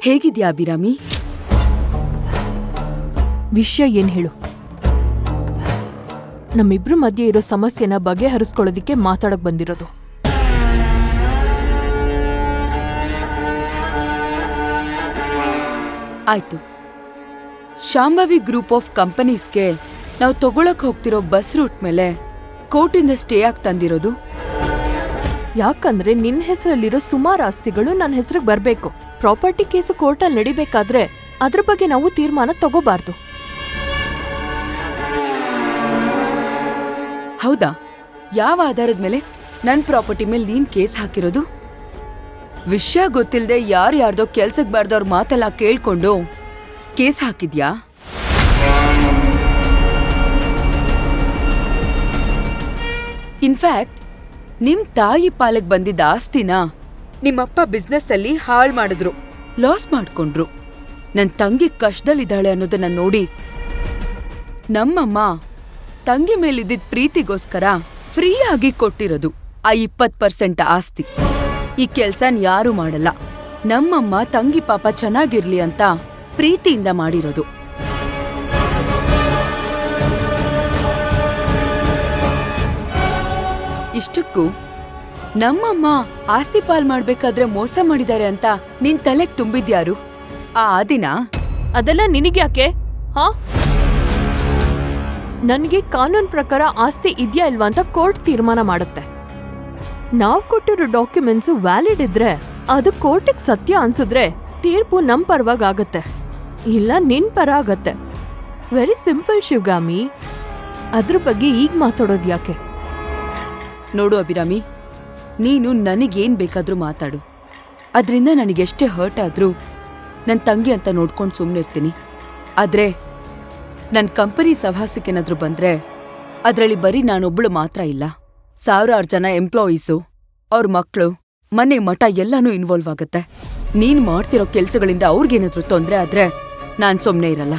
ಹೇಗಿದ್ಯಾ ಅಭಿರಾಮಿ? ವಿಷಯ ಏನ್ ಹೇಳು. ನಮ್ಮಿಬ್ರು ಮಧ್ಯೆ ಇರೋ ಸಮಸ್ಯೆನ ಬಗೆಹರಿಸ್ಕೊಳ್ಳೋದಿಕ್ಕೆ ಮಾತಾಡಕ್ ಬಂದಿರೋದು. ಆಯ್ತು. ಶಾಂಭವಿ ಗ್ರೂಪ್ ಆಫ್ ಕಂಪನೀಸ್ಗೆ ನಾವು ತಗೊಳಕ್ ಹೋಗ್ತಿರೋ ಬಸ್ ರೂಟ್ ಮೇಲೆ ಕೋರ್ಟಿಂದ ಸ್ಟೇ ಆಗಿ ತಂದಿರೋದು. ಯಾಕಂದ್ರೆ ನಿನ್ ಹೆಸರಲ್ಲಿರೋ ಸುಮಾರು ಆಸ್ತಿಗಳು ನನ್ನ ಹೆಸರಿಗೆ ಬರ್ಬೇಕು. ಪ್ರಾಪರ್ಟಿ ಕೇಸು ಕೋರ್ಟಲ್ಲಿ ನಡಿಬೇಕಾದ್ರೆ ಅದ್ರ ಬಗ್ಗೆ ನಾವು ತೀರ್ಮಾನ ತಗೋಬಾರ್ದು. ಹೌದಾ? ಯಾವ ಆಧಾರದ ಮೇಲೆ ನನ್ ಪ್ರಾಪರ್ಟಿ ಮೇಲೆ ನೀನ್ ಕೇಸ್ ಹಾಕಿರೋದು? ವಿಷಯ ಗೊತ್ತಿಲ್ಲದೆ ಯಾರ್ದೋ ಕೆಲ್ಸಕ್ ಬಾರ್ದವ್ರ ಮಾತೆಲ್ಲ ಕೇಳ್ಕೊಂಡು ಕೇಸ್ ಹಾಕಿದ್ಯಾ? ಇನ್ಫ್ಯಾಕ್ಟ್ ನಿಮ್ ತಾಯಿ ಪಾಲಕ್ ಬಂದಿದ್ದ ಆಸ್ತಿನ ನಿಮ್ಮಪ್ಪ ಬಿಸ್ನೆಸ್ ಅಲ್ಲಿ ಹಾಳ್ ಮಾಡಿದ್ರು, ಲಾಸ್ ಮಾಡ್ಕೊಂಡ್ರು. ನನ್ ತಂಗಿ ಕಷ್ಟದಲ್ಲಿದ್ದಾಳೆ ಅನ್ನೋದನ್ನ ನೋಡಿ ನಮ್ಮಮ್ಮ ತಂಗಿ ಮೇಲಿದ್ದಿದ್ ಪ್ರೀತಿಗೋಸ್ಕರ ಫ್ರೀ ಆಗಿ ಕೊಟ್ಟಿರೋದು ಆ 20% ಆಸ್ತಿ. ಈ ಕೆಲ್ಸನ್ ಯಾರು ಮಾಡಲ್ಲ. ನಮ್ಮಮ್ಮ ತಂಗಿ ಪಾಪ ಚೆನ್ನಾಗಿರ್ಲಿ ಅಂತ ಪ್ರೀತಿಯಿಂದ ಮಾಡಿರೋದು. ಇಷ್ಟಕ್ಕೂ ನಮ್ಮಮ್ಮ ಆಸ್ತಿ ಪಾಲ್ ಮಾಡ್ಬೇಕಾದ್ರೆ ಮೋಸ ಮಾಡಿದ್ದಾರೆ ಅಂತ ನಿನ್ ತಲೆಗ್ ತುಂಬಿದ್ಯಾರು? ಆ ದಿನ ಅದೆಲ್ಲ ನಿನಗ್ಯಾಕೆ? ಹಾ, ನನ್ಗೆ ಕಾನೂನ್ ಪ್ರಕಾರ ಆಸ್ತಿ ಇದ್ಯಾ ಇಲ್ವಾ ಅಂತ ಕೋರ್ಟ್ ತೀರ್ಮಾನ ಮಾಡುತ್ತೆ. ನಾವ್ ಕೊಟ್ಟಿರೋ ಡಾಕ್ಯುಮೆಂಟ್ಸು ವ್ಯಾಲಿಡ್ ಇದ್ರೆ ಅದು ಕೋರ್ಟಿಗೆ ಸತ್ಯ ಅನ್ಸಿದ್ರೆ ತೀರ್ಪು ನಮ್ ಪರವಾಗಿ ಆಗತ್ತೆ, ಇಲ್ಲ ನಿನ್ ಪರ ಆಗತ್ತೆ. Very simple Shivagami. ಅದ್ರ ಬಗ್ಗೆ ಈಗ ಮಾತಾಡೋದು ಯಾಕೆ? ನೋಡು ಅಭಿರಾಮಿ, ನೀನು ನನಗೇನ್ ಬೇಕಾದ್ರೂ ಮಾತಾಡು. ಅದ್ರಿಂದ ನನಗೆಷ್ಟೇ ಹರ್ಟ್ ಆದ್ರೂ ನನ್ ತಂಗಿ ಅಂತ ನೋಡ್ಕೊಂಡು ಸುಮ್ಮನಿರ್ತೀನಿ. ಆದ್ರೆ ನನ್ ಕಂಪನಿ ಸಹವಾಸಕ್ಕೇನಾದ್ರೂ ಬಂದ್ರೆ ಅದ್ರಲ್ಲಿ ಬರೀ ನಾನೊಬ್ಳು ಮಾತ್ರ ಇಲ್ಲ, ಸಾವಿರಾರು ಜನ ಎಂಪ್ಲಾಯೀಸು, ಅವ್ರ ಮಕ್ಕಳು, ಮನೆ ಮಠ ಎಲ್ಲಾನು ಇನ್ವಾಲ್ವ್ ಆಗತ್ತೆ. ನೀನ್ ಮಾಡ್ತಿರೋ ಕೆಲ್ಸಗಳಿಂದ ಅವ್ರಿಗೇನಾದ್ರೂ ತೊಂದ್ರೆ ಆದ್ರೆ ನಾನ್ ಸುಮ್ನೆ ಇರಲ್ಲ.